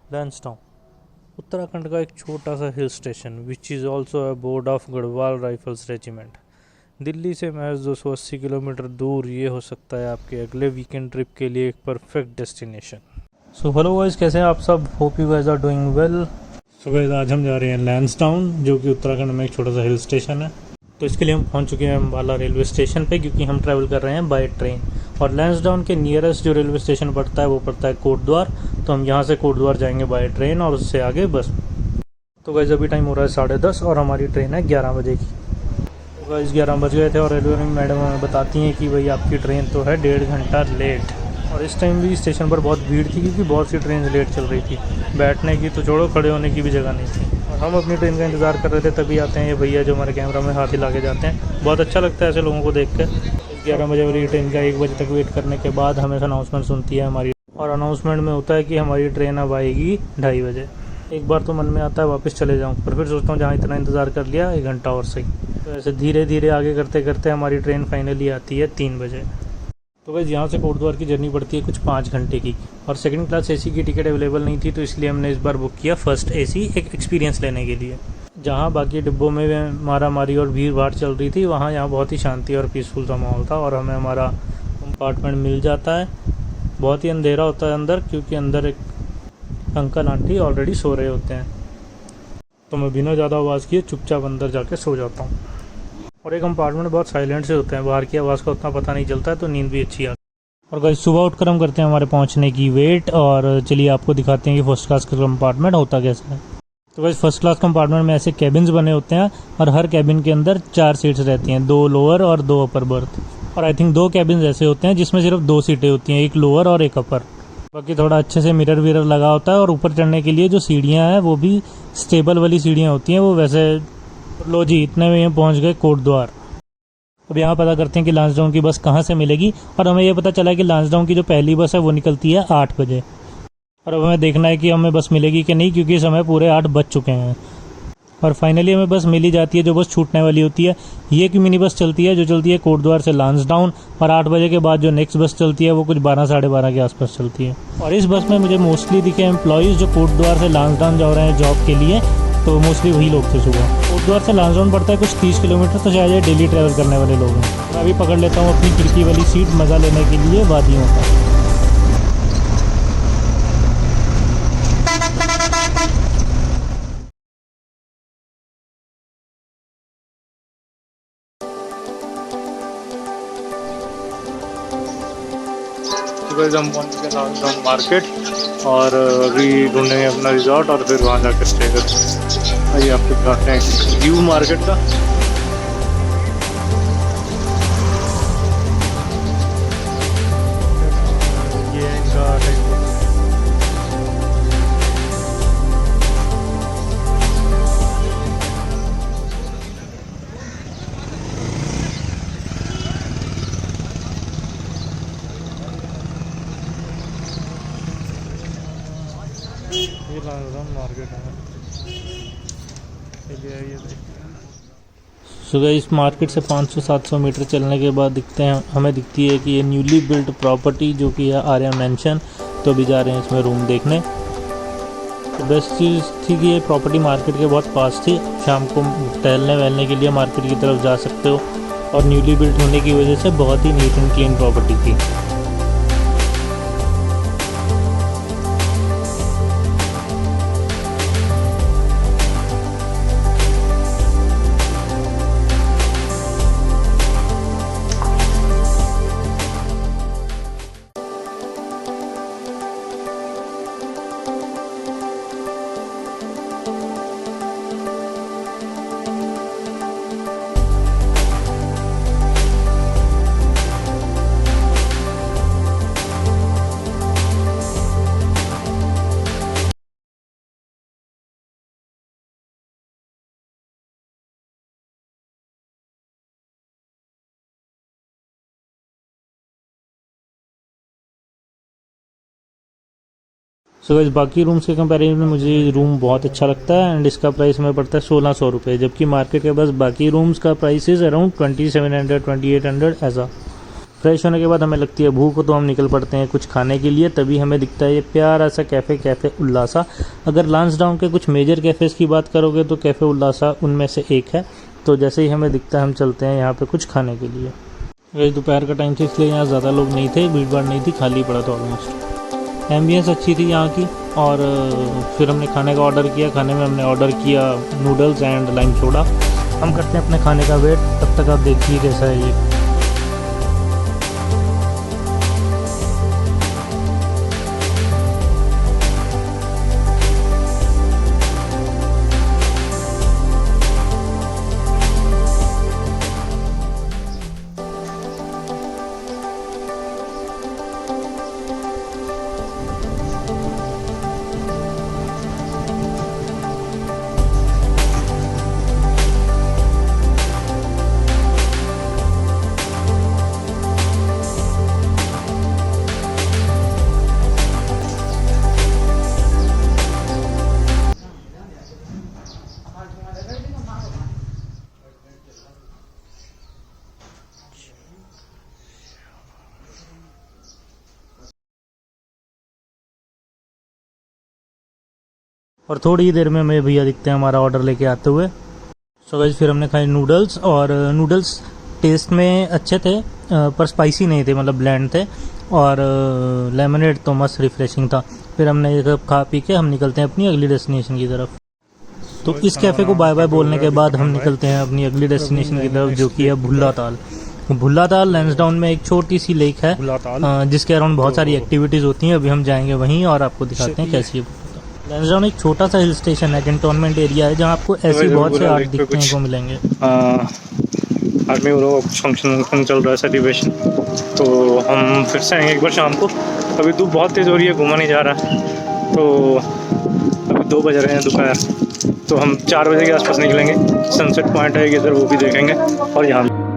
लैंसडाउन उत्तराखंड का एक छोटा सा hill station which is also a board of Garhwal rifles regiment. Delhi से महज 280 किलोमीटर दूर ये हो सकता है आपके अगले वीकेंड ट्रिप के लिए एक perfect destination. So hello guys, कैसे हैं आप सब? Hope you guys are doing well. So guys, आज हम जा रहे हैं लैंसडाउन, जो कि उत्तराखंड में एक छोटा सा हिल स्टेशन है। तो इसके लिए हम पहुंच चुके हैं अम्बाला रेलवे स्टेशन पे, क्योंकि हम ट्रैवल कर रहे हैं बाय ट्रेन। और लैंसडाउन के नियरेस्ट जो रेलवे स्टेशन पड़ता है वो पड़ता है कोटद्वार। तो हम यहाँ से कोटद्वार जाएंगे बाय ट्रेन और उससे आगे बस। तो गाइस अभी टाइम हो रहा है 10:30 और हमारी ट्रेन है 11 बजे की। तो गाइस 11 बज गए थे और रेलवे मैडम हमें बताती हैं कि भाई आपकी ट्रेन तो है 1.5 घंटा लेट। और इस टाइम भी स्टेशन पर बहुत भीड़ थी, क्योंकि बहुत सी ट्रेन लेट चल रही थी। बैठने की तो छोड़ो, खड़े होने की भी जगह नहीं थी। और हम अपनी ट्रेन का इंतज़ार कर रहे थे, तभी आते हैं ये भैया जो हमारे कैमरा में हाथ हिला के जाते हैं। बहुत अच्छा लगता है ऐसे लोगों को देख कर। 11 बजे वाली ट्रेन का 1 बजे तक वेट करने के बाद हमें अनाउंसमेंट सुनती है हमारी, और अनाउंसमेंट में होता है कि हमारी ट्रेन अब आएगी 2:30 बजे। एक बार तो मन में आता है वापस चले जाऊँ, पर फिर सोचता हूँ जहाँ इतना इंतज़ार कर लिया 1 घंटा और सही। तो ऐसे धीरे धीरे आगे करते करते हमारी ट्रेन फाइनली आती है 3 बजे। तो बस यहाँ से कोटद्वार की जर्नी पड़ती है कुछ 5 घंटे की, और सेकंड क्लास एसी की टिकट अवेलेबल नहीं थी, तो इसलिए हमने इस बार बुक किया फर्स्ट एसी, एक एक्सपीरियंस लेने के लिए। जहाँ बाकी डिब्बों में मारा मारी और भीड़ भाड़ चल रही थी, वहाँ यहाँ बहुत ही शांति और पीसफुल सा माहौल था, और हमें हमारा कंपार्टमेंट मिल जाता है। बहुत ही अंधेरा होता है अंदर, क्योंकि अंदर एक अंकल आंटी ऑलरेडी सो रहे होते हैं। तो मैं बिना ज़्यादा आवाज़ किए चुपचाप अंदर जाके सो जाता हूँ। और एक कंपार्टमेंट बहुत साइलेंट से होते हैं, बाहर की आवाज़ का उतना पता नहीं चलता है, तो नींद भी अच्छी आती है। और गाइस सुबह उठकर हम करते हैं हमारे पहुंचने की वेट, और चलिए आपको दिखाते हैं कि फर्स्ट क्लास का कंपार्टमेंट होता कैसा है। तो गाइस फर्स्ट क्लास कंपार्टमेंट में ऐसे कैबिन्स बने होते हैं, और हर कैबिन के अंदर 4 सीट्स रहती हैं, 2 लोअर और 2 अपर बर्थ। और आई थिंक 2 कैबिन्स ऐसे होते हैं जिसमें सिर्फ 2 सीटें होती हैं, एक लोअर और एक अपर। बाकी थोड़ा अच्छे से मिरर विरर लगा होता है, और ऊपर चढ़ने के लिए जो सीढ़ियाँ हैं वो भी स्टेबल वाली सीढ़ियाँ होती हैं वो वैसे। लो जी, इतने में पहुँच गए कोटद्वार। अब यहाँ पता करते हैं कि लैंसडाउन की बस कहाँ से मिलेगी। और हमें ये पता चला है कि लैंसडाउन की जो पहली बस है वो निकलती है 8 बजे। और अब हमें देखना है कि हमें बस मिलेगी कि नहीं, क्योंकि समय पूरे 8 बज चुके हैं। और फाइनली हमें बस मिल ही जाती है, जो बस छूटने वाली होती है। ये एक मिनी बस चलती है जो चलती है कोटद्वार से लैंसडाउन, और 8 बजे के बाद जो नेक्स्ट बस चलती है वो कुछ 12 साढ़े 12 के आसपास चलती है। और इस बस में मुझे मोस्टली दिखे एम्प्लॉयज़ जो कोटद्वार से लैंसडाउन जा रहे हैं जॉब के लिए, तो मोस्टली वही लोग थे। सुबह कोटद्वार से लैंसडाउन पड़ता है कुछ 30 किलोमीटर, तो शायद ये डेली ट्रैवल करने वाले लोग हैं। मैं अभी पकड़ लेता हूँ अपनी खिड़की वाली सीट, मज़ा लेने के लिए वादियों का। हम पहुँच चुके लैंसडाउन मार्केट, और अभी ढूंढेंगे अपना रिजॉर्ट और फिर वहाँ जाकर स्टे करें। आइए आपको दिखाते हैं व्यू मार्केट का। ये इनका ये लैंसडाउन मार्केट है। सुबह इस मार्केट से 500-700 मीटर चलने के बाद हमें दिखती है कि ये न्यूली बिल्ट प्रॉपर्टी जो कि है आर्या मैंशन। तो अभी जा रहे हैं इसमें रूम देखने। तो बेस्ट चीज़ थी कि ये प्रॉपर्टी मार्केट के बहुत पास थी। शाम को टहलने वहलने के लिए मार्केट की तरफ जा सकते हो, और न्यूली बिल्ट होने की वजह से बहुत ही नीट एंड क्लीन प्रॉपर्टी थी। सो गाइस बाकी रूम्स के कंपैरिजन में मुझे रूम बहुत अच्छा लगता है, एंड इसका प्राइस हमें पड़ता है 1600 रुपये, जबकि मार्केट के बस बाकी रूम्स का प्राइस इज़ अराउंड 2700 2800 ऐसा। फ्रेश होने के बाद हमें लगती है भूख, तो हम निकल पड़ते हैं कुछ खाने के लिए। तभी हमें दिखता है ये प्यारा सा कैफ़े उल्लासा। अगर लांसडाउन के कुछ मेजर कैफ़ेज़ की बात करोगे तो कैफ़े उल्लासा उनमें से एक है। तो जैसे ही हमें दिखता है हम चलते हैं यहाँ पे कुछ खाने के लिए। वैसे दोपहर का टाइम था इसलिए यहाँ ज़्यादा लोग नहीं थे, भीड़ भाड़ नहीं थी, खाली पड़ा था ऑलमोस्ट। एम्बियंस अच्छी थी यहाँ की। और फिर हमने खाने का ऑर्डर किया। खाने में हमने ऑर्डर किया नूडल्स एंड लाइम सोडा। हम करते हैं अपने खाने का वेट, तब तक आप देखिए कैसा है ये। और थोड़ी ही देर में हमें भैया दिखते हैं हमारा ऑर्डर लेके आते हुए। सो गाइस फिर हमने खाए नूडल्स। और नूडल्स टेस्ट में अच्छे थे पर स्पाइसी नहीं थे, मतलब ब्लैंड थे। और लेमनेड तो मस्त रिफ्रेशिंग था। फिर हमने ये सब खा पी के हम निकलते हैं अपनी अगली डेस्टिनेशन की तरफ। तो इस कैफ़े को बाय बाय बोलने के बाद हम निकलते हैं अपनी अगली डेस्टिनेशन की तरफ, जो कि है भुल्ला ताल। भुल्ला ताल लैंसडाउन में एक छोटी सी लेक है जिसके अराउंड बहुत सारी एक्टिविटीज़ होती हैं। अभी हम जाएंगे वहीं और आपको दिखाते हैं कैसी है। लैंसडाउन एक छोटा सा हिल स्टेशन है, कैंटोनमेंट एरिया है, जहाँ आपको ऐसी बहुत से आर्ट दिखने को मिलेंगे। आर्मी वालों का फंक्शन चल रहा है, सेलिब्रेशन। तो हम फिर से आएंगे एक बार शाम को। अभी धूप बहुत तेज़ हो रही है, घूमा नहीं जा रहा। तो अभी 2 बज रहे हैं दोपहर। तो हम 4 बजे के आसपास निकलेंगे। सनसेट पॉइंट है इधर, वो भी देखेंगे। और यहाँ